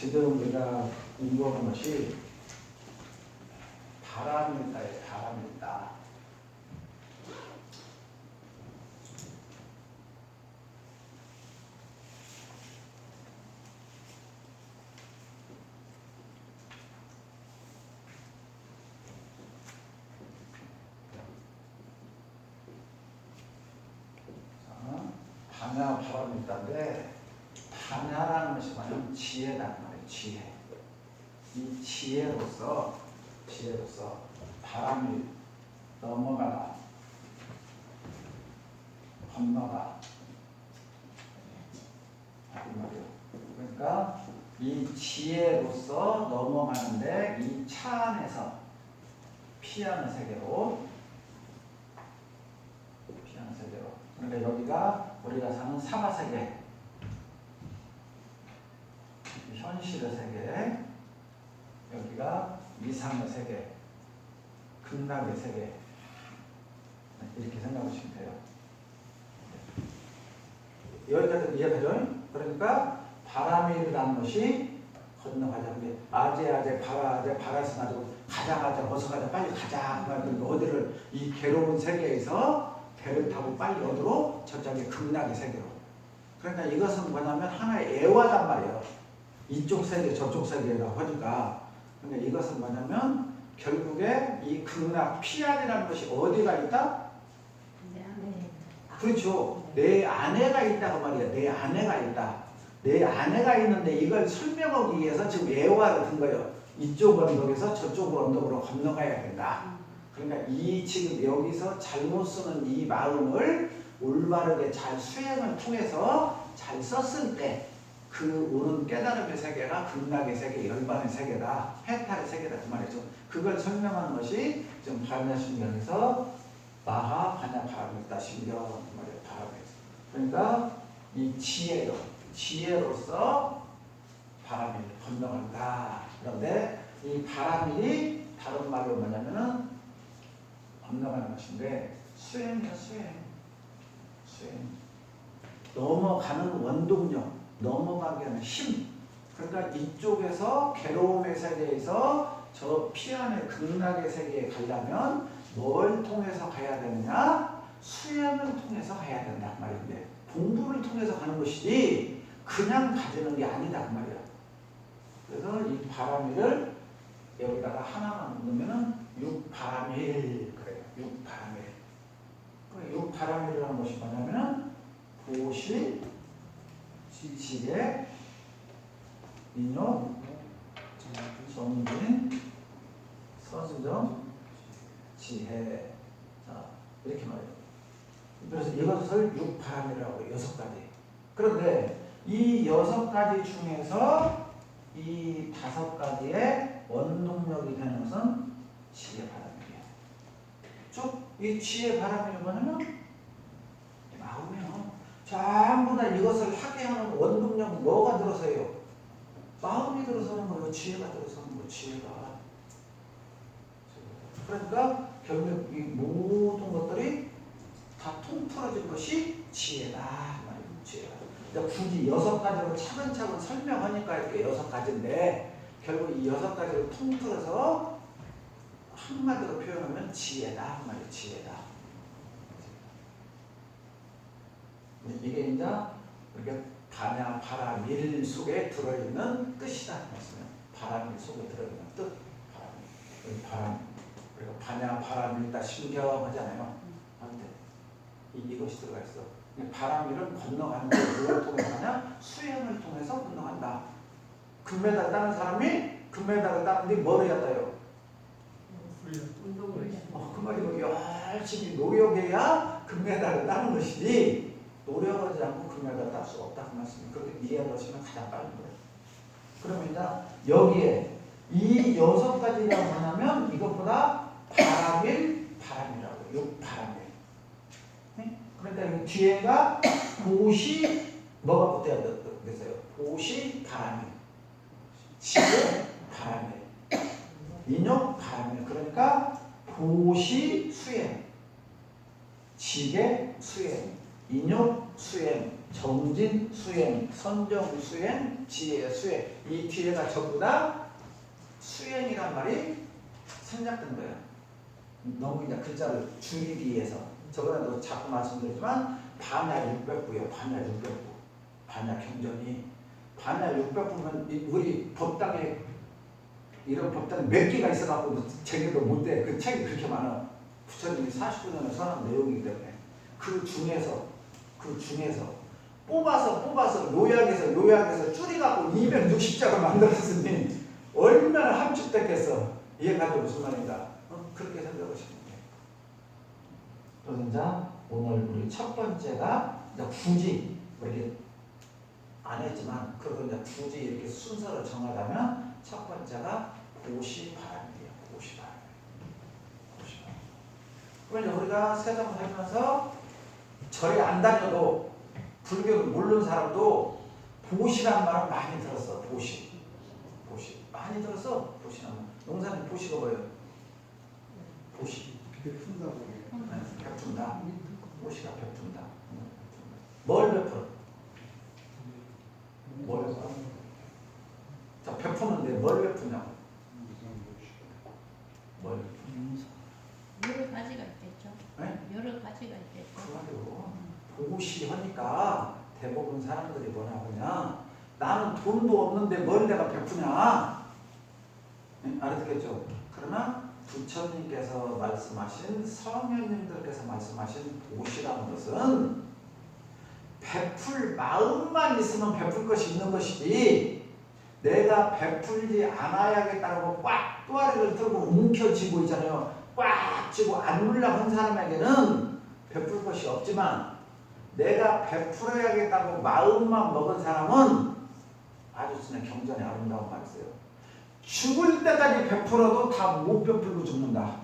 지금 우리가 공부하는 것이 바람일다에 바람일다. 반야 바람일다인데 반야라는 것이 뭐냐면 지혜란 말이에요. 지혜. 이 지혜로서 바람이 넘어가다, 건너가 이 말이에요. 그러니까 이 지혜로서 넘어가는데 이 차 안에서 피하는 세계로. 그러니까 여기가 우리가 사는 사바세계, 현실의 세계, 여기가 이상의 세계, 극락의 세계, 이렇게 생각하시면 돼요. 여기까지 이해가죠? 그러니까 바람이라는 것이 건너가자. 아재 바라서 가지고 가자 어서 가자 빨리 가자. 어디를 이 괴로운 세계에서 배를 타고 빨리 어디로? 저쪽에 극락의 세계로. 그러니까 이것은 뭐냐면 하나의 애화단 말이에요. 이쪽 세계 저쪽 세계라고 하니까. 그러니까 이것은 뭐냐면 결국에 이 극락 피안이라는 것이 어디가 있다? 내 안에. 그렇죠. 내 아내가 있다고 말이야. 내 아내가 있다. 내 아내가 있는데 이걸 설명하기 위해서 지금 애화를 든 거예요. 이쪽 언덕에서 저쪽 언덕으로 건너가야 된다. 그러니까 이 지금 여기서 잘못 쓰는 이 마음을 올바르게 잘 수행을 통해서 잘 썼을 때 그 오는 깨달음의 세계가 극락의 세계, 열반의 세계다, 해탈의 세계다 그 말이죠. 그걸 설명하는 것이 지금 반야신경에서 마하 반야 바람일다 신경 그 말이에요. 바람에서. 그러니까 이 지혜로서 바람이 건너간다. 그런데 이 바람이 다른 말로 뭐냐면은 건너가는 것인데 수행이야. 수행. 넘어가는 원동력, 넘어가게 하는 힘. 그러니까 이쪽에서 괴로움의 세계에서 저 피안의 극락의 세계에 가려면 뭘 통해서 가야 되느냐? 수행을 통해서 가야 된다 말인데 공부를 통해서 가는 것이지 그냥 가지는 게 아니다 그 말이야. 그래서 이 바람일을 여기다가 하나만 넣으면은 육바람일 그래요. 육바람일이라는 것이 뭐냐면은 보시, 지혜, 인욕, 정진, 서수정, 지혜. 자, 이렇게 말해요. 그래서 이것을 육바람이라고 해요. 6가지. 그런데 이 6가지 중에서 이 5가지의 원동력이 되는 것은 지혜 바람이에요. 쭉 이 지혜 바람이 뭐냐면 마음이요. 전부 다 이것을 하게 하는 원동력은 뭐가 들어서요? 마음이 들어서는 거예요. 지혜가 들어서는 거예요. 지혜가. 그러니까 결국 이 모든 것들이 다 통틀어진 것이 지혜다 말이에요. 지혜가. 굳이 6가지로 차근차근 설명하니까 이렇게 6가지인데 결국 이 6가지를 통틀어서 한마디로 표현하면 지혜다 말이에요. 지혜다. 이게 이제 우리가 반야 바람일 속에 들어있는 뜻이다. 바람일 속에 들어있는 뜻. 바람. 우리가 반야 바람일다 신경 하잖아요. 한데 이것이 들어가 있어. 바람일은 건너가는 거 무엇을 통해서 하냐? 수행을 통해서 건너간다. 금메달 따는 사람이 금메달을 따는데 뭘 해야 따요? 운동을. 그 말이고 열심히 노력해야 금메달을 따는 것이지 노력하지 않고 금메달을 딸 수 없다 그 말씀입니다. 그렇게 이해하시면 가장 빠른 거예요. 그러면 이제 여기에 이 6가지가 뭐냐면 이것보다 바람이라고 육바람일. 그러니까 뒤에가 보시 뭐가 붙어야 됐어요? 보시 바람일, 지혜 바람일, 인욕 바람일. 그러니까 보시 수행, 지혜 수행, 인욕 수행, 정진, 수행, 선정, 수행, 지혜, 수행. 이 뒤에가 전부 다 수행이란 말이 생략된 거예요. 너무 그냥 글자를 줄이기 위해서. 저번에도 자꾸 말씀드렸지만 반야 600부예요. 반야 600부. 반야 경전이. 반야 600부면 우리 법당에 이런 법당에 몇 개가 있어갖고 제게도 못 돼. 그 책이 그렇게 많아. 부처님이 49년을 선한 내용이기 때문에 그 중에서 뽑아서 요약해서 줄이갖고 260자가 만들었으니 얼마나 함축됐겠어. 이해가죠? 무슨 말인가? 그렇게 생각하시면 돼요. 그래서 이제 오늘 우리 첫 번째가 이제 굳이 이렇게 안 했지만 그리고 이제 굳이 이렇게 순서를 정하자면 첫 번째가 보시바람이에요. 보시바람. 그러면 우리가 세상을 살면서 절에 안 다녀도 불교를 모르는 사람도 보시란 말은 많이 들었어. 보시 많이 들었어. 보시란 말. 농사님 보시가 뭐예요? 보시. 베푼다고 해요. 베푼다. 보시가 베푼다. 뭘 베풀어? 뭘 베풀어? 자, 베푸는데 뭘 베푸냐고? 뭘 베푸냐? 여러 가지가 있겠죠. 네? 여러 가지가 있겠죠. 그거요. 보시 하니까 대부분 사람들이 뭐냐 그냥 나는 돈도 없는데 뭘 내가 베푸냐. 네? 알아듣겠죠? 그러나 부처님께서 말씀하신 성현님들께서 말씀하신 보시라는 것은 베풀 마음만 있으면 베풀 것이 있는 것이지 내가 베풀지 않아야겠다고 꽉 또아리를 들고 움켜쥐고 있잖아요. 꽉 쥐고 안 물려고 한 사람에게는 베풀 것이 없지만 내가 베풀어야겠다고 마음만 먹은 사람은 아주 진짜 경전이 아름다운 말이 있어요. 죽을 때까지 베풀어도 다 못 베풀고 죽는다.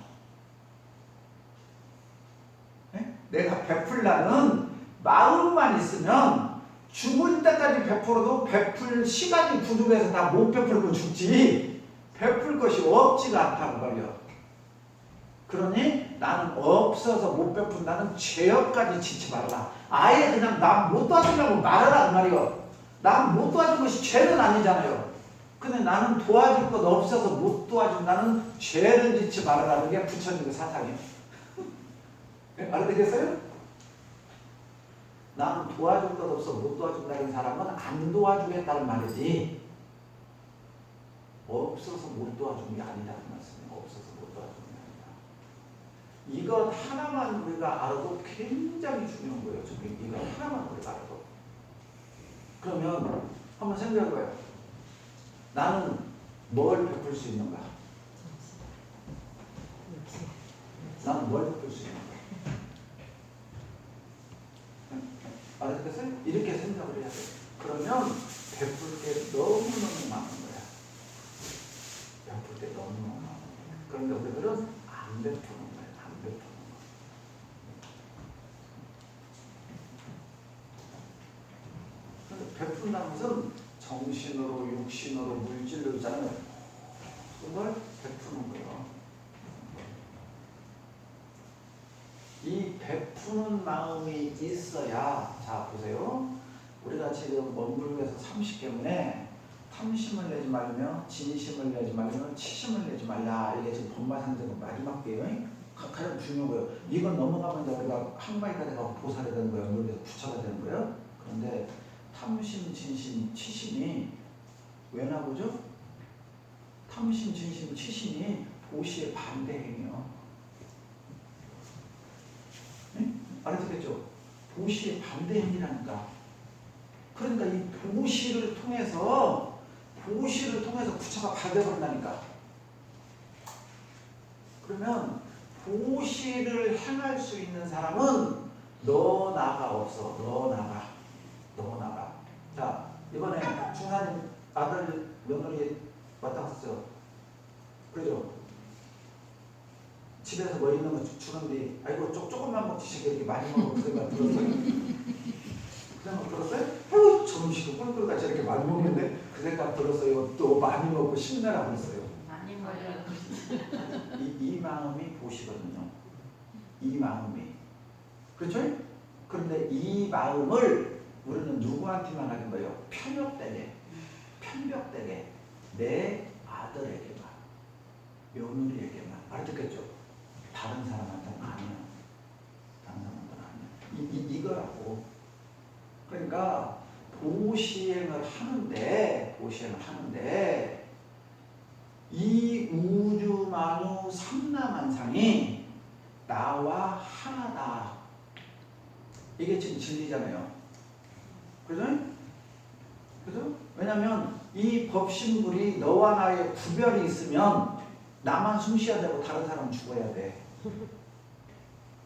네? 내가 베풀라는 마음만 있으면 죽을 때까지 베풀어도 베풀 시간이 부족해서 다 못 베풀고 죽지 베풀 것이 없지가 않다고 말이야. 그러니 나는 없어서 못 베푼다는 죄업까지 지지 말라. 아예 그냥 남 못 도와주려고 말하라 그 말이야. 남 못 도와준 것이 죄는 아니잖아요. 근데 나는 도와줄 것 없어서 못 도와준다는 죄를 짓지 말아라는 게 부처님의 사상이에요. 알아듣겠어요? 나는 도와줄 것 없어 못 도와준다는 사람은 안 도와주겠다는 말이지 없어서 못 도와준 게 아니라는 말씀이에요. 없어서 못 도와준 게 아니라. 이것 하나만 우리가 알아도 굉장히 중요한 거예요. 이거 하나만 우리가 알아도. 그러면 한번 생각해봐요. 나는 뭘 베풀 수 있는가? 나는 뭘 베풀 수 있는가? 알아듣겠어요? 이렇게 생각을 해야 돼요. 그러면 베풀 게 너무너무 많은 거야. 베풀 게 너무너무 많은 거야. 그런데 우리들은 안 베푸는 거야. 안 베푸는 거야. 베푼다는 것은 정신으로, 육신으로, 물질로 있잖아요. 그걸 베푸는 거예요. 이 베푸는 마음이 있어야, 자 보세요. 우리가 지금 원불교에서 30계문에 탐심을 내지 말며 진심을 내지 말며 치심을 내지 말라. 이게 지금 법마상제의 마지막 게요. 가장 중요한 거예요. 이건 넘어가면 우리가 항마이까지 가고 보살이 되는 거예요. 여기서 부처가 되는 거예요. 그런데 탐심, 진심, 치심이 왜 나오죠? 탐심, 진심, 치심이 보시의 반대 행위요. 네? 알아듣겠죠? 보시의 반대 행위라니까. 그러니까 이 보시를 통해서 부처가 발견한다니까. 그러면 보시를 행할 수 있는 사람은 너 나가 없어. 너 나가. 자, 이번에 중사님 아들 며느리 왔다 갔었죠. 그죠? 집에서 뭐 있는 거 주는데 아이고 조금만 먹지 이렇게 많이 먹을 생각 들었어요. 그 생각 들었어요? 아이고 점심도 꿀꿀같이 이렇게 많이 먹는데 그 생각 들었어요. 또 많이 먹고 신나라 그랬어요. 많이 먹어요. 이 마음이 보시거든요. 이 마음이. 그렇죠? 그런데 이 마음을 우리는 누구한테만 하는 거예요? 편협되게 내 아들에게만, 며느리에게만. 알아듣겠죠? 다른 사람한테는 아니야. 다른 사람한테는 아니야. 이거라고. 그러니까 보시행을 하는데 이 우주 만유 삼라만상이 나와 하나다. 이게 지금 진리잖아요. 그죠? 왜냐면 이 법신불이 너와 나의 구별이 있으면 나만 숨 쉬어야 되고 다른 사람은 죽어야 돼.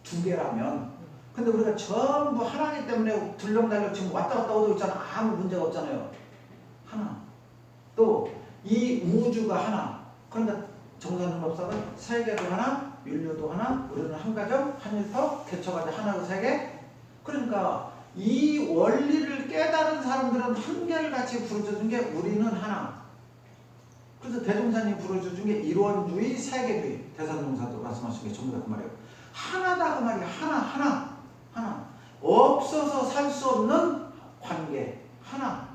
두 개라면. 근데 우리가 전부 하나이기 때문에 들렁달렁 지금 왔다 갔다 오고 있잖아. 아무 문제가 없잖아요. 하나. 또 이 우주가 하나. 그러니까 정사는 법사는 세계도 하나, 윤료도 하나, 우리는 한 가정, 한 일터, 개처가 하나고 세 개. 그러니까 이 원리를 깨달은 사람들은 한결같이 부르짖은 게 우리는 하나. 그래서 대종사님 부르짖은 게 일원주의, 세계주의. 대산종사도 말씀하신 게 전부 다 그 말이에요. 하나다 그 말이에요. 하나. 없어서 살 수 없는 관계. 하나.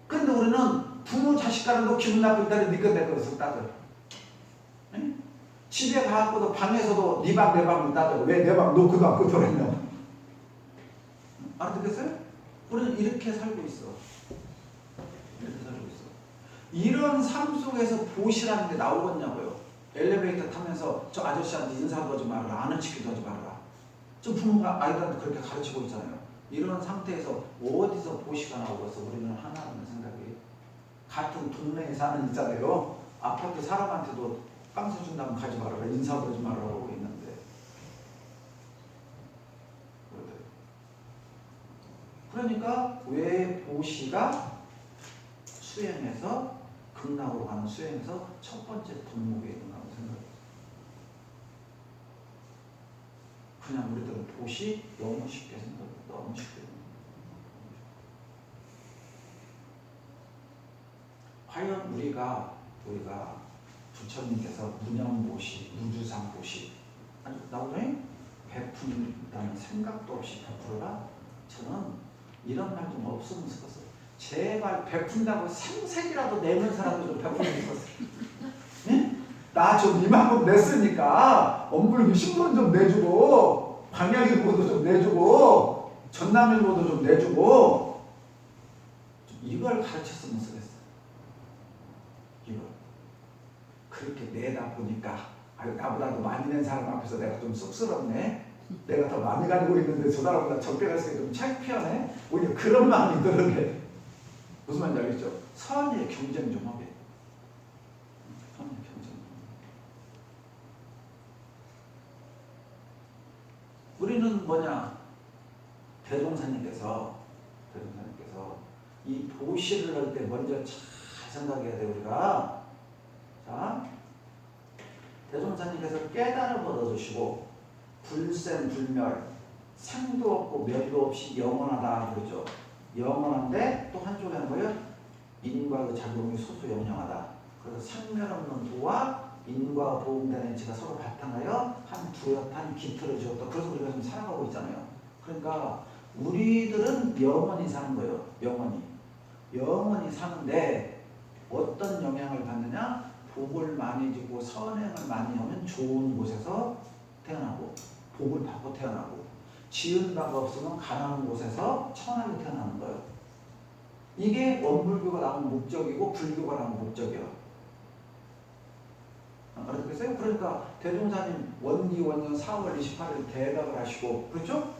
그런데 우리는 부모 자식 간에도 기분 나쁠 때는 니꺼 내 것을 따져. 응? 집에 가갖고도 방에서도 네 방 내 방을 따져. 왜 내 방 놓고도 안 끄더랬냐. 알아듣겠어요? 우리는 이렇게 살고 있어. 이런 삶 속에서 보시라는 게 나오겠냐고요. 엘리베이터 타면서 저 아저씨한테 인사도 하지 말아라. 아는 척도 하지 말아라. 저 부모가 아이들한테 그렇게 가르치고 있잖아요. 이런 상태에서 어디서 보시가 나오겠어. 우리는 하나라는 생각이. 같은 동네에 사는 있잖아요. 아파트 사람한테도 깡소 준다면 가지 말아라. 인사도 하지 말아라고 있는데. 그러니까 왜 보시가 수행에서 극락으로 가는 수행에서 첫 번째 덕목에 있다고 생각해요. 그냥 우리들은 보시 너무 쉽게 생각해요. 너무 쉽게. 과연 우리가 부처님께서 무념보시, 무주상보시 나오더니 베푼다는 생각도 없이 베풀어라. 저는 이런 말 좀 없으면 좋겠어요. 제발 베푼다고 생색이라도 내면서라도 좀 베풀면 좋겠어요. 네? 나 좀 이만큼 냈으니까 엄불기 신분 좀 내주고 광양일보도 좀 내주고 전남일보도 좀 내주고 이걸 가르쳤으면 쓰겠어요. 이걸 그렇게 내다 보니까 아유 나보다도 많이 낸 사람 앞에서 내가 좀 쑥스럽네. 내가 더 많이 가지고 있는데 저 사람보다 적게 갔으니까 좀 창피하네. 오히려 그런 마음이 드는 게 무슨 말인지 알겠죠? 선의의 경쟁 좀 하게. 선의의 경쟁. 우리는 뭐냐? 대종사님께서 이 보시를 할 때 먼저 잘 생각해야 돼. 우리가 자 대종사님께서 깨달음을 얻어주시고 불생 불멸 생도 없고 멸도 없이 영원하다 그러죠. 영원한데 또 한쪽에는 뭐예요? 인과 그 작용이 소수영영하다. 그래서 생멸 없는 도와 인과 보응되는 이치가 서로 바탕하여 한 두렷한 기틀을 지었다. 그래서 우리가 지금 살아가고 있잖아요. 그러니까 우리들은 영원히 사는 거예요. 영원히 사는데 어떤 영향을 받느냐? 복을 많이 주고 선행을 많이 하면 좋은 곳에서 태어나고 복을 받고 태어나고 지은 바가 없으면 가난한 곳에서 천하게 태어나는 거예요. 이게 원불교가 나온 목적이고 불교가 나온 목적이에요. 알아듣겠어요? 그러니까 대종사님 원기원년 4월 28일 대박을 하시고 그렇죠?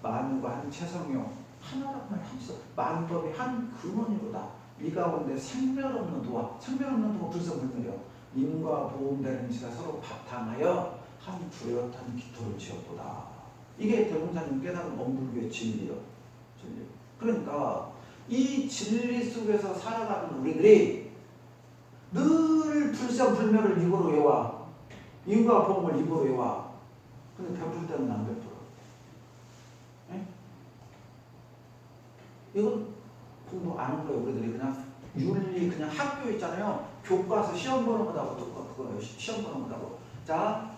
만유가 한 최성용 하나라고 말하면서 만법이 한 근원이로다. 이 가운데 생멸 없는 도와 불성불멸이요. 인과 보응되는 이치가 서로 바탕하여 한 두렷한 기토를 지었도다. 이게 대종사님 깨달은 원불교의 진리요. 진리. 그러니까 이 진리 속에서 살아가는 우리들이 늘 불성불멸을 입으로 외워. 인과 보응을 입으로 외워. 근데 베풀 때는 안 베풀어. 네? 이건 공부 안 한 거예요. 우리들이 그냥 윤리 그냥 학교 있잖아요. 교과서 시험 보는 거다고 그거예요. 시험 보는 거다고. 자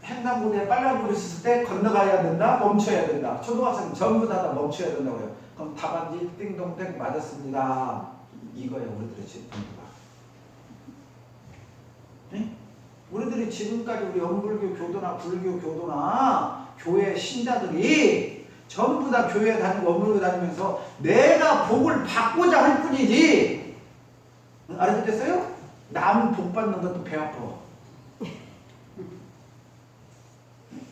횡단보도에 빨간불이 있을 때 건너가야 된다, 멈춰야 된다. 초등학생 전부 다 멈춰야 된다고요. 그럼 답안지 띵동댕 맞았습니다. 이거예요, 우리들의 본부가. 네? 우리들이 지금까지 우리 영불교 교도나 불교 교도나 교회 신자들이 전부 다 교회 다니고 원불교 다니면서 내가 복을 받고자 할 뿐이지. 알아듣겠어요? 남 복 받는 것도 배 아파.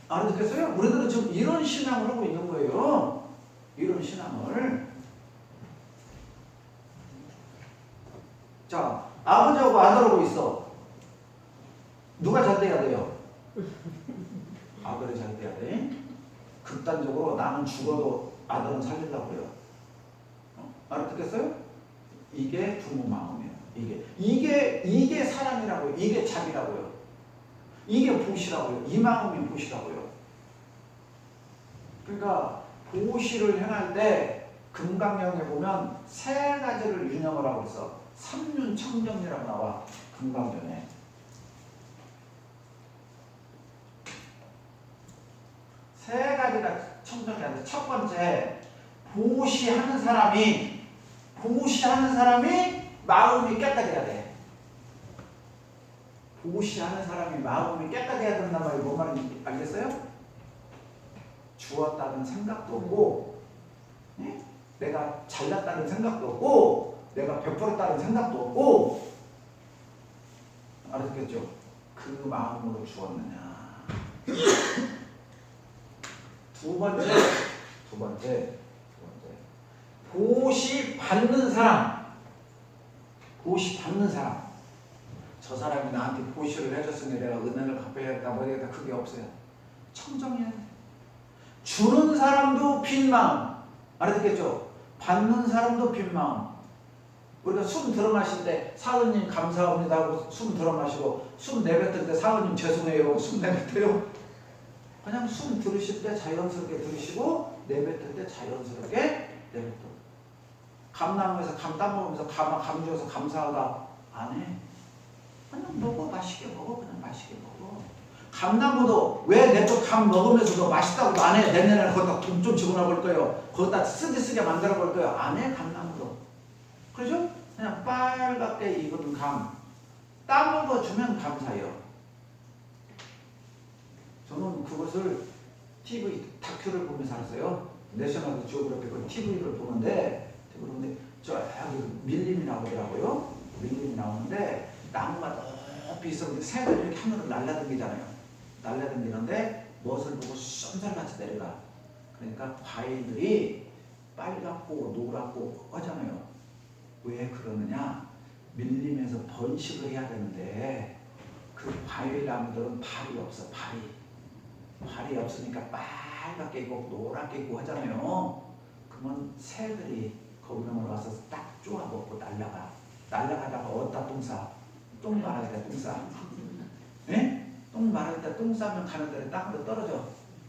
알아듣겠어요? 우리들은 지금 이런 신앙을 하고 있는 거예요. 이런 신앙을. 자, 아버지하고 아들하고 있어. 누가 잘 돼야 돼요? 아들이 잘 돼야 돼. 극단적으로 나는 죽어도 아들은 살리려고요. 알아듣겠어요? 이게 부모 마음이에요. 이게 사랑이라고요. 이게 자비라고요. 이게 보시라고요. 이 마음이 보시라고요. 그러니까 보시를 행할 때 금강경에 보면 세 가지를 윤영을 하고 있어. 삼륜청정이라고 나와. 금강경에. 세 가지가 청정해야 돼. 첫 번째, 보시하는 사람이 마음이 깨끗해야 돼. 보시하는 사람이 마음이 깨끗해야 된단 말이 뭔 말인지 알겠어요? 주었다는 생각도 없고, 네? 내가 잘났다는 생각도 없고, 내가 베풀었다는 생각도 없고, 알아듣겠죠? 그 마음으로 주었느냐. 두 번째, 보시 받는 사람. 저 사람이 나한테 보시를 해줬으니 내가 은혜를 갚아야겠다, 뭐야겠다, 그게 없어요. 청정해야 돼. 주는 사람도 빈 마음. 알아듣겠죠? 받는 사람도 빈 마음. 우리가 숨 들어 마실 때 사모님 감사합니다 하고 숨 들어 마시고, 숨 내뱉을 때 사모님 죄송해요 하고 숨 내뱉어요. 그냥 숨 들으실 때 자연스럽게 들으시고, 내뱉을 때 자연스럽게 내뱉어. 감나무에서 감 따먹으면서 감 주어서 감사하다 안 해. 그냥 먹어. 맛있게 먹어. 그냥 맛있게 먹어. 감나무도 왜 내 쪽 감 먹으면서도 맛있다고 안 해. 내년에는 거기다 돈 좀 집어넣어 볼 거예요. 거기다 쓰게 만들어 볼 거예요. 안 해. 감나무도. 그렇죠? 그냥 빨갛게 익은 감 따먹어주면 감사해요. 저는 그것을 TV 다큐를 보면서 알았어요. 내셔널 지오그래픽 TV를 보는데 저기 밀림이 나오더라고요. 밀림이 나오는데 나무가 높이 있었는데 새들이 이렇게 하늘을 날아다니잖아요. 날아다니는데 무엇을 보고 쏜살같이 내려가. 그러니까 과일들이 빨갛고 노랗고 하잖아요. 왜 그러느냐? 밀림에서 번식을 해야 되는데 그 과일 나무들은 발이 없어. 발이 없으니까 빨갛게 있고 노랗게 있고 하잖아요. 그러면 새들이 거기로 와서 딱 쪼아 먹고 날아가다가 어디다 똥 싸? 똥 마를 때 똥 싸. 네? 똥 마를 때 똥 싸면 가는 데에 땅으로 떨어져.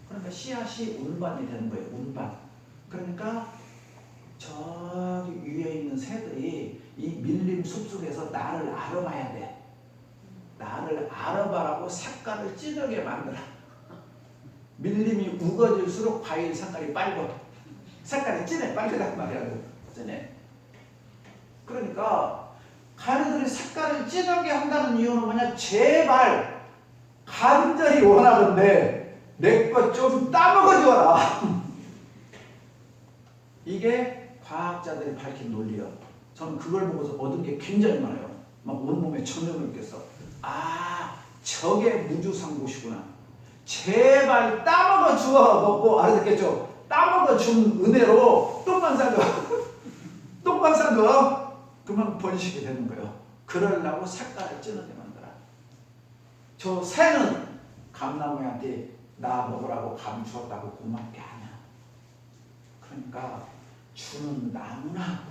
그러니까 씨앗이 운반이 되는 거예요. 운반. 그러니까 저기 위에 있는 새들이 이 밀림 숲속에서 나를 알아봐야 돼. 나를 알아봐라고 색깔을 진하게 만들어. 밀림이 우거질수록 과일 색깔이 빨고 색깔이 진해. 빨갛단 말이야. 진해. 그러니까 과일들이 색깔을 진하게 한다는 이유는 뭐냐? 제발 간절히 원하는데 내 것 좀 따먹어줘라. 이게 과학자들이 밝힌 논리야. 저는 그걸 보고서 얻은 게 굉장히 많아요. 막 온몸에 전염을 느꼈어. 아, 저게 무주상고시구나. 제발 따먹어 주어 먹고, 알아듣겠죠? 따먹어 준 은혜로 똥만 싸줘. 똥만 싸줘. 그러면 번식이 되는 거예요. 그러려고 색깔을 진하게 만들어. 저 새는 감나무한테 나 먹으라고 감 주었다고 고맙게 하냐. 그러니까 주는 나무나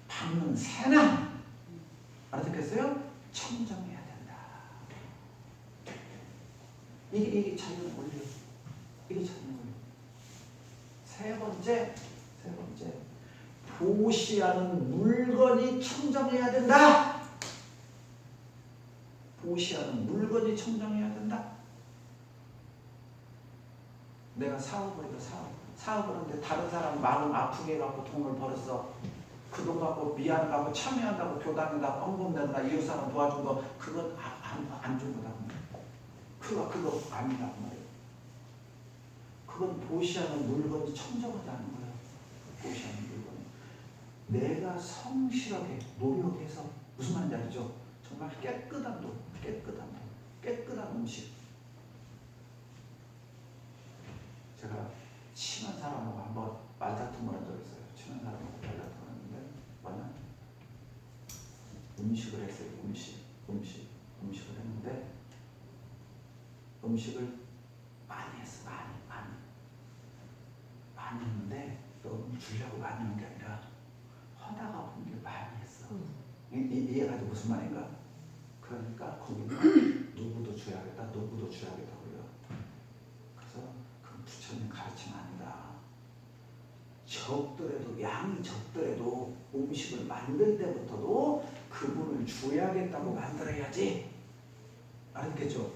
받는 새나, 알아듣겠어요? 청정해야 된다. 이게 자연의 원리. 이게 자연의 원리. 세 번째, 보시하는 물건이 청정해야 된다. 보시하는 물건이 청정해야 된다. 내가 사업을 해도 사업을 하는데 다른 사람 마음 아프게 해갖고 돈을 벌었어. 그 돈 갖고 미안하고 참여한다고 교단에다 헌금된다 이웃 사람 도와준 거 그건 안 준 거다. 그거 아니라고 말이야. 그건 보시하는 물건이 청정하다는 거야. 보시하는 물건이. 내가 성실하게 노력해서 무슨 말인지 알죠? 정말 깨끗한 돈, 깨끗한 음식. 제가 친한 사람하고 한번 말다툼을 한 적이 있어요. 친한 사람하고 말다툼을 했는데 뭐냐? 음식을 했어요. 음식을 했는데 음식을 많이 했어. 많이 했는데 너무 주려고 많이 한 게 아니라 하다가 보니 많이 했어. 이해가 돼 무슨 말인가? 그러니까 거기는 누구도 줘야겠다 그래요. 그래서 그 부처님 가르침 아니다. 적더라도 양이 적더라도 음식을 만들 때부터도 그분을 줘야겠다고 만들어야지. 알겠죠?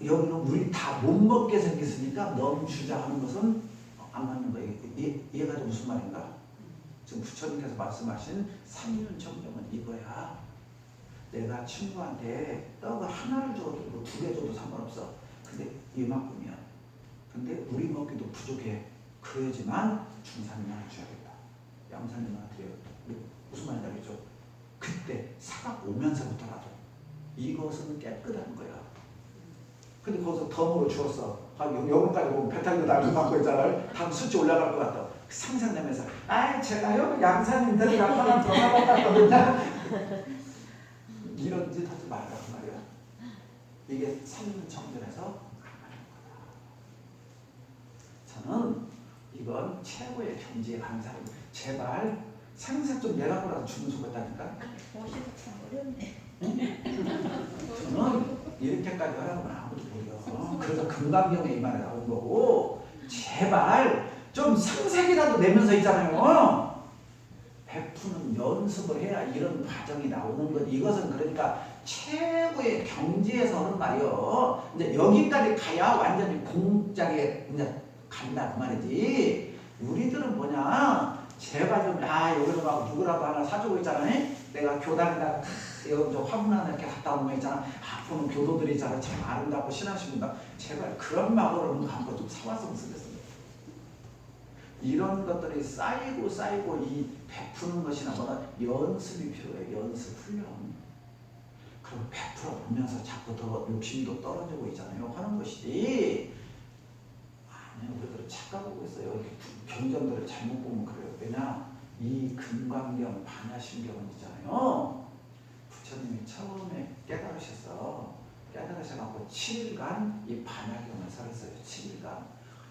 여기는 우리 다 못 먹게 생겼으니까 너무 주장하는 것은 안 맞는 거예요. 이해가 돼 무슨 말인가? 지금 부처님께서 말씀하신 삼륜정경은 이거야. 내가 친구한테 떡을 하나를 줘도 뭐 2개 줘도 상관없어. 근데 이만큼이야. 근데 우리 먹기도 부족해. 그래야지만 중산님한테 줘야겠다. 양산님한테 드려야겠다. 무슨 말인지 알겠죠? 그때 사각 오면서부터라도 이것은 깨끗한 거야. 근데 거기서 덤으로 주었어. 여기까지 보면 배탈도 날고 받고 있잖아요. 다음 수치 올라갈 것 같다. 상상되면서 제가요 양산님 데려가 하나 더 사봤거든요. 이런 짓 하지 말라고 말이야. 이게 삼륜정전에서 저는 이건 최고의 경지에 가는 사람. 제발 생색 좀 내라고라도 주문 속았다니까. 보시도 참 어렵네. 저는 이렇게까지 하라고 아무도 모르요. 그래서 금강경에 이 말이 나온 거고 제발 좀 상색이라도 내면서 있잖아요. 베푸는 연습을 해야 이런 과정이 나오는 것. 이것은 그러니까 최고의 경지에서 하는 말이요. 이제 여기까지 가야 완전히 공작에 이제 간다 그 말이지. 우리들은 뭐냐? 제발 좀 여기서 막 누구라도 하나 사주고 있잖아요. 내가 교단에다가 여기 저 화분 하나 이렇게 갖다 놓으면 있잖아. 보는 교도들이 있잖아. 참 아름답고 신하십니다. 제발 그런 마음으로 한번 좀 사왔으면 쓰겠습니다. 이런 것들이 쌓이고 이 베푸는 것이나 뭐나 연습이 필요해. 연습 훈련. 그리고 베풀어 보면서 자꾸 더 욕심도 떨어지고 있잖아요. 하는 것이지. 아니요, 우리들은 착각하고 있어요. 이렇게 경전들을 잘못 보면 그래요. 왜냐? 이 금강경, 반야심경은 있잖아요. 부처님이 처음에 깨달으셔서 깨달으셔갖고 7일간 이 반야경을 살았어요. 7일간.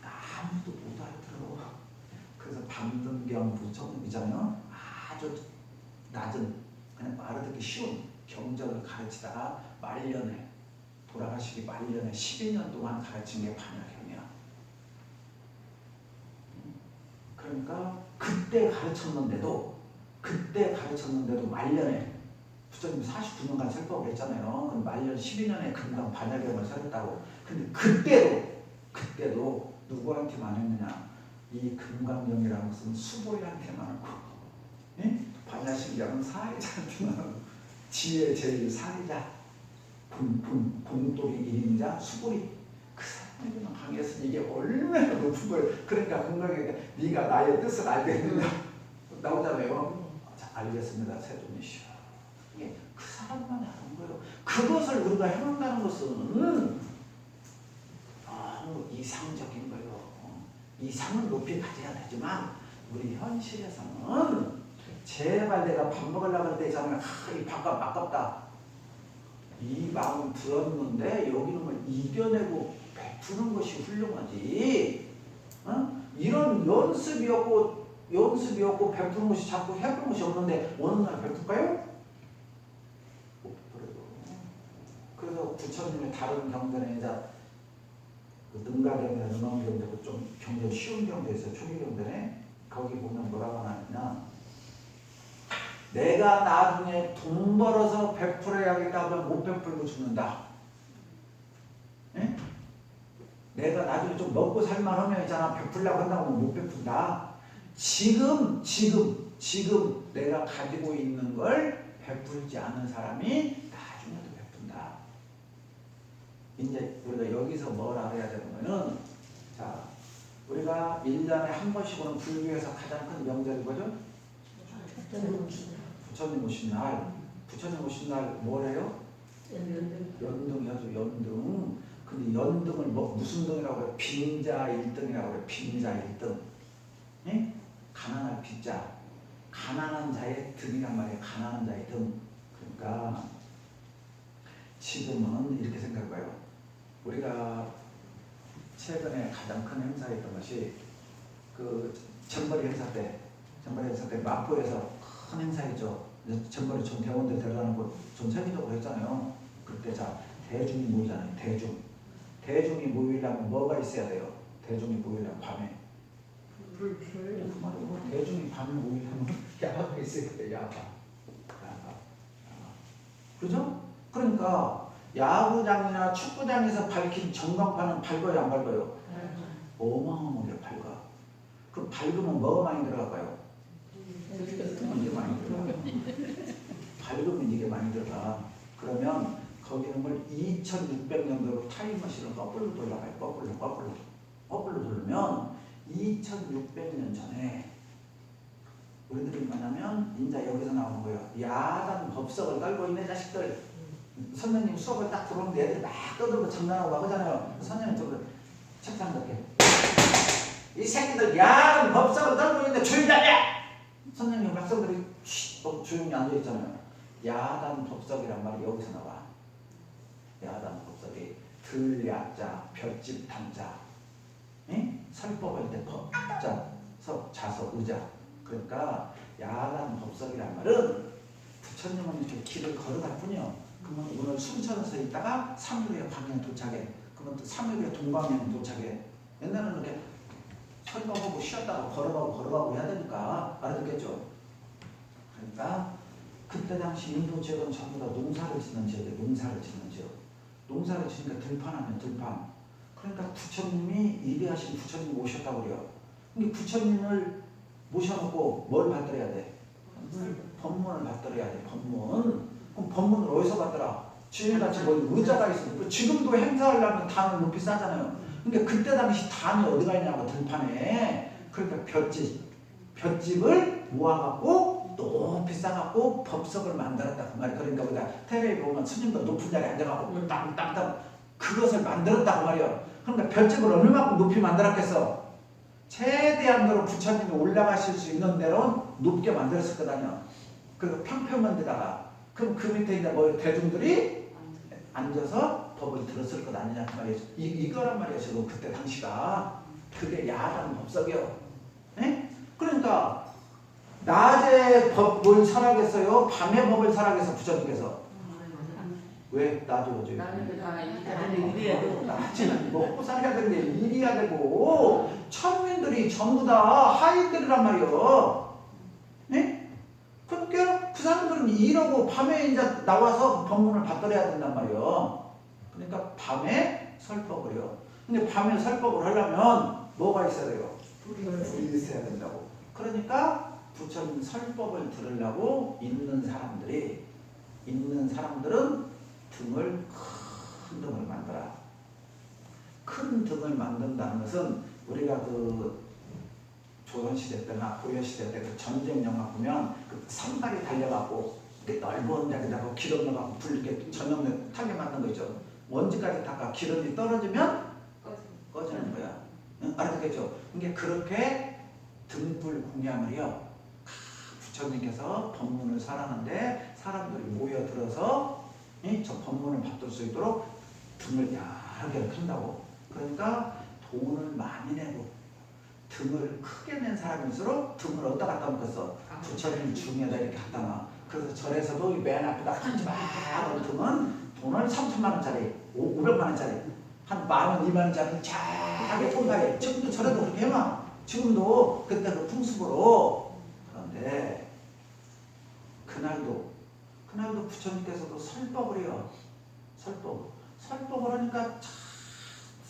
아무도 못 알아들어. 그래서 밤등경 부처님이잖아요. 아주 낮은 그냥 알아듣기 쉬운 경전을 가르치다가 말년에 돌아가시기 말년에 12년 동안 가르친 게 반야경이야. 그러니까 그때 가르쳤는데도 말년에 부처님 49년간 설법을 했잖아요. 그럼 말년 12년에 금강 반야경을 설했다고. 근데 그때도 누구한테만 했느냐? 이 금강경이라는 것은 수보리한테만 하고, 반야심경은 사회자한테만 하고, 지혜 제일 사회자, 공돌이 1인자, 수보리. 그 사람에게만 강의했으니 이게 얼마나 높은 거예요. 그러니까 금강경에 네가 나의 뜻을 알겠느냐 나오잖아요. 자, 알겠습니다. 세존이시여. 이게 그 사람만 하는 거예요. 그것을 우리가 해놓는다는 것은 너무 이상적인 거예요. 이상은 높이 가져야 되지만 우리 현실에서는 제발 내가 밥 먹으려고 할 때 있잖아요. 이 밥값 아깝다. 이 마음 들었는데 여기는 걸 이겨내고 베푸는 것이 훌륭하지. 이런 연습이 없고 베푸는 것이 자꾸 해보는 것이 없는데 어느 날 베풀까요? 못 베풀어요. 그래서 부처님의 다른 경전에 능가경이나 능엄경전도 좀 경전 쉬운 경도 있어요. 초기 경전에 거기 보면 뭐라고 하냐면 내가 나중에 돈 벌어서 베풀어야겠다 하면 못 베풀고 죽는다. 예? 내가 나중에 좀 먹고 살만하면 있잖아. 베풀려고 한다고 하면 못 베푼다. 지금 내가 가지고 있는 걸 베풀지 않은 사람이 나중에도 베푼다. 이제 우리가 여기서 뭘 알아야 되는 거는, 자, 우리가 1년에 한 번씩은 불교에서 가장 큰 명절이 뭐죠? 부처님 오신 날. 부처님 오신 날 뭐래요? 연등이죠. 연등. 근데 연등을 무슨 등이라고 해요? 빈자 1등이라고 해요. 빈자 1등. 예? 가난한 빈자. 가난한 자의 등이란 말이에요. 가난한 자의 등. 그러니까 지금은 이렇게 생각해봐요. 우리가 최근에 가장 큰 행사였던 것이 그 전벌이 행사 때 마포에서 큰 행사였죠. 전벌이 전 대원들 데려가는 거 전 세계적으로 했잖아요. 그때 자 대중이 모이잖아요. 대중이 모이려면 뭐가 있어야 돼요? 대중이 모이려면 밤에 대중이 밤에 모이려면 야화가 있어야 돼요. 야화. 그죠? 그러니까 야구장이나 축구장에서 밝힌 전광판은 밝아요, 안 밝아요? 어마어마하게 밝아. 그럼 밝으면 뭐가 많이 들어갈까요? 이게 많이 들어가. 밝으면 이게 많이 들어가. 그러면 거기는 뭘 2600년도로 타임머신을 거꾸로 돌아가요. 거꾸로 돌면 2600년 전에 우리들이 뭐냐면 이제 여기서 나오는 거예요. 야단 법석을 떨고 있는 자식들. 선생님 수업을 딱 들어오는데 애들이 막 떠들고 장난하고 막 하잖아요. 선생님 저거 책상 이렇게 이 새끼들 야단 법석을 떨고 있는데 조용히 하냐! 선생님 학생들이 조용히 앉아있잖아요. 야단 법석이란 말이 여기서 나와. 야단 법석이 들야자 볏집 단자, 설법할 때 법자 자석 의자. 그러니까 야단 법석이란 말은 부처님은 이렇게 길을 걸어갈 뿐이요. 그러면 오늘 순천에서 있다가 3일 후에 광양 도착해. 그러면 또 3일 후에 동광양 도착해. 옛날에는 이렇게 설법하고 쉬었다가 걸어가고 해야 되니까 알아듣겠죠? 그러니까 그때 당시 인도 지역은 전부 다 농사를 짓는 지역이에요. 농사를 지니까 들판하면 들판. 그러니까 부처님이 이대하신 부처님이 오셨다고 그래요. 근데 부처님을 모셔놓고 뭘 받들어야 돼? 법문을 받들어야 돼. 그럼 법문을 어디서 받더라? 지금같이 뭐 의자가 있어. 지금도 행사하려면 단을 높이 싸잖아요. 근데 그때 당시 단이 어디가 있냐고 들판에. 그러니까 볏집을 모아갖고 높이 싸갖고 법석을 만들었다 그 말이야. 그러니까 우리가 텔레비 보면 스님도 높은 자리에 앉아갖고 땅땅땅 그것을 만들었다 그 말이야. 그러니까 볏집을 얼마만큼 높이 만들었겠어? 최대한으로 부처님이 올라가실 수 있는 대로 높게 만들었을 거다요. 그리고 평평한 데다가 그럼 그 밑에 이제 뭐 대중들이 앉아서 법을 들었을 것 아니냐 그 말이에요. 이거란 말이에요. 지금 그때 당시가 그게 야단 법석이요. 네? 그러니까 낮에 법을 설하겠어요? 밤에 법을 설하겠어 부처님께서? 왜 낮에 오죠? 낮에는 먹고 살아야 되는데 일해야 되고 천민들이 전부 다 하인들이란 말이요. 네? 그러니까 그 사람들은 일하고 밤에 이제 나와서 법문을 받들어야 된단 말이요. 그러니까 밤에 설법을요. 근데 밤에 설법을 하려면 뭐가 있어야 돼요? 불이 있어야 된다고. 그러니까 부처님 설법을 들으려고 있는 사람들은 큰 등을 만들어. 큰 등을 만든다는 것은 우리가 그 조선시대 때나 고려시대 때 그 전쟁 영화 보면 그 산발이 달려갖고 넓은 데다가 기름 넣어갖고 불 이렇게 전염 타게 만든 거 있죠. 먼지까지 닦아 기름이 떨어지면 꺼지는 거야. 응? 알아듣겠죠? 그러니까 그렇게 등불 공양을요. 부처님께서 법문을 설하는데 사람들이 모여들어서 저 법문을 받을 수 있도록 등을 여러 개를 핀다고. 그러니까 돈을 많이 내고 등을 크게 낸 사람일수록 등을 어디다 갖다 놓겠어? 부처님 중에다 이렇게 갖다 놔. 그래서 절에서도 맨 앞에다 큼지막한 등은 돈을 3천만 원짜리, 500만 원짜리, 한 10,000원, 2만 원짜리 작게 통가에. 지금도 절에도 그렇게 해놔. 지금도 그때 그 풍습으로. 그런데 그날도 부처님께서도 설법을 해요. 설법을 하니까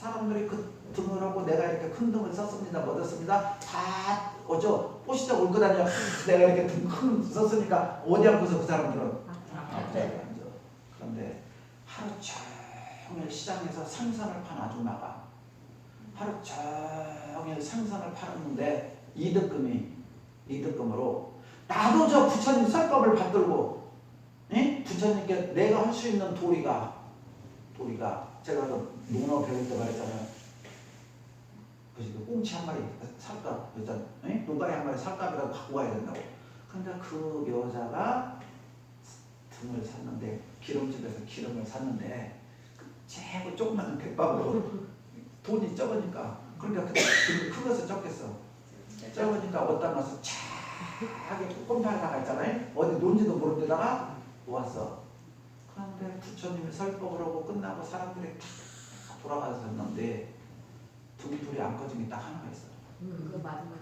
사람들이 그 등을 하고 내가 이렇게 큰 등을 썼습니다. 뭐 얻었습니다. 다 어쩌 꼬시다 올 거다냐. 내가 이렇게 등 큰 썼으니까 어디 앉고서 그 사람들은 앞에 앉아. 그런데 하루 종일 시장에서 생선을 판 아줌마가 하루 종일 생선을 팔았는데 이득금으로 나도 저 부처님 설법을 받들고 부처님께 내가 할 수 있는 도리가 제가 그 농어 배울 때 말했잖아요. 그 꽁치 한 마리 살값, 노가리 한 마리 살값이라도 갖고 와야 된다고. 근데 그 여자가 등을 샀는데 기름집에서 기름을 샀는데 최고 조그마한 백밥으로 돈이 적으니까 그러니까 그것을 적겠어. 적으니까 어디다 놔서 차게 꼼팔다가 있잖아요. 어디 논지도 모르는 데다가 모았어. 그런데 부처님이 설법을 하고 끝나고 사람들이 다 돌아가셨는데 등불이 안 꺼진 게 딱 하나가 있어. 그거 맞는 거.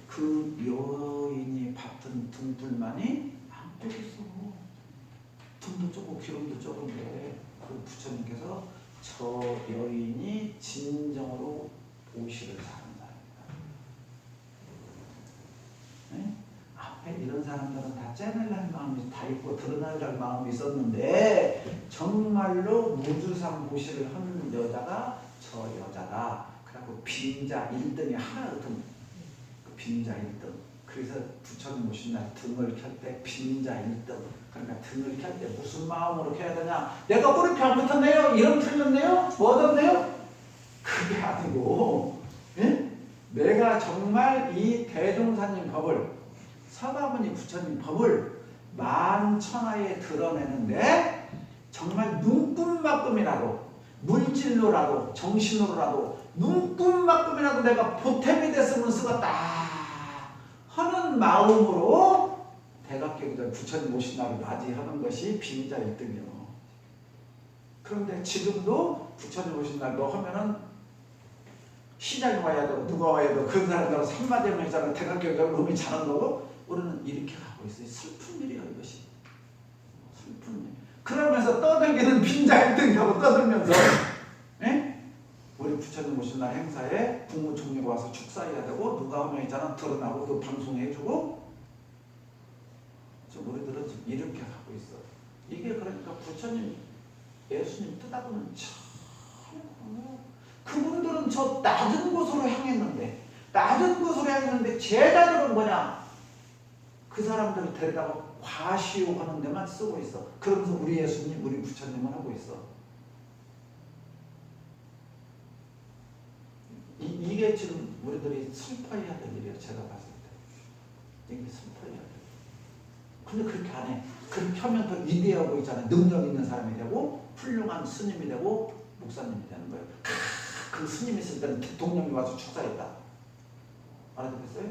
그 여인이 받던 등불만이 안 꺼졌어. 등도 적고 기름도 적은데 그 부처님께서 저 여인이 진정으로 오시를 사는 사람이다. 네? 앞에 이런 사람들은 다 째내려는 마음이 다 있고 드러내려는 마음이 있었는데 정말로 무주상 보시를 하는 여자가 저 여자다. 그래갖고 빈자 1등이 하나거든. 그 빈자 1등. 그래서 부처님 오신 날 등을 켤 때 빈자 1등. 그러니까 등을 켤 때 무슨 마음으로 켜야 되냐? 내가 꼬리표 안 붙었네요? 이름 틀렸네요? 뭐 얻었네요? 그게 아니고 내가 정말 이 대종사님 법을 서가모니 부처님 법을 만천하에 드러내는데 정말 눈금만큼이라도 물질로라도 정신으로라도 눈금만큼이라도 내가 보탬이 됐으면 쓰겠다 하는 마음으로 대각경전 부처님 오신 날을 맞이하는 것이 빈자 1등이요. 그런데 지금도 부처님 오신 날로 하면은 시장에 와야 되고 누가 와야 되고 그런 사람들은 한마디만 했잖아. 대각경전 음이 잘한 거고 우리는 이렇게 가고 있어요. 슬픈 일이에요 이것이. 슬픈 일. 그러면서 떠들기는 빈자 1등이라고 떠들면서 우리 부처님 오신 날 행사에 국무총리가 와서 축사해야 되고 누가 하면 있잖아. 드러나고 또 방송해주고 우리들은 지금 이렇게 가고 있어. 이게 그러니까 부처님 예수님 뜻하고는 참 그분들은 저 낮은 곳으로 향했는데 제자들은 뭐냐? 그 사람들을 데려다가 과시욕하는 데만 쓰고 있어. 그러면서 우리 예수님, 우리 부처님은 하고 있어. 이게 지금 우리들이 슬퍼해야 될 일이에요. 제가 봤을 때. 이게 슬퍼해야 돼. 근데 그렇게 안 해. 그렇게 하면 더 위대하고 있잖아요. 능력 있는 사람이 되고 훌륭한 스님이 되고 목사님이 되는 거예요. 그 스님이 있을 때는 대통령이 와서 축사했다. 알아듣겠어요?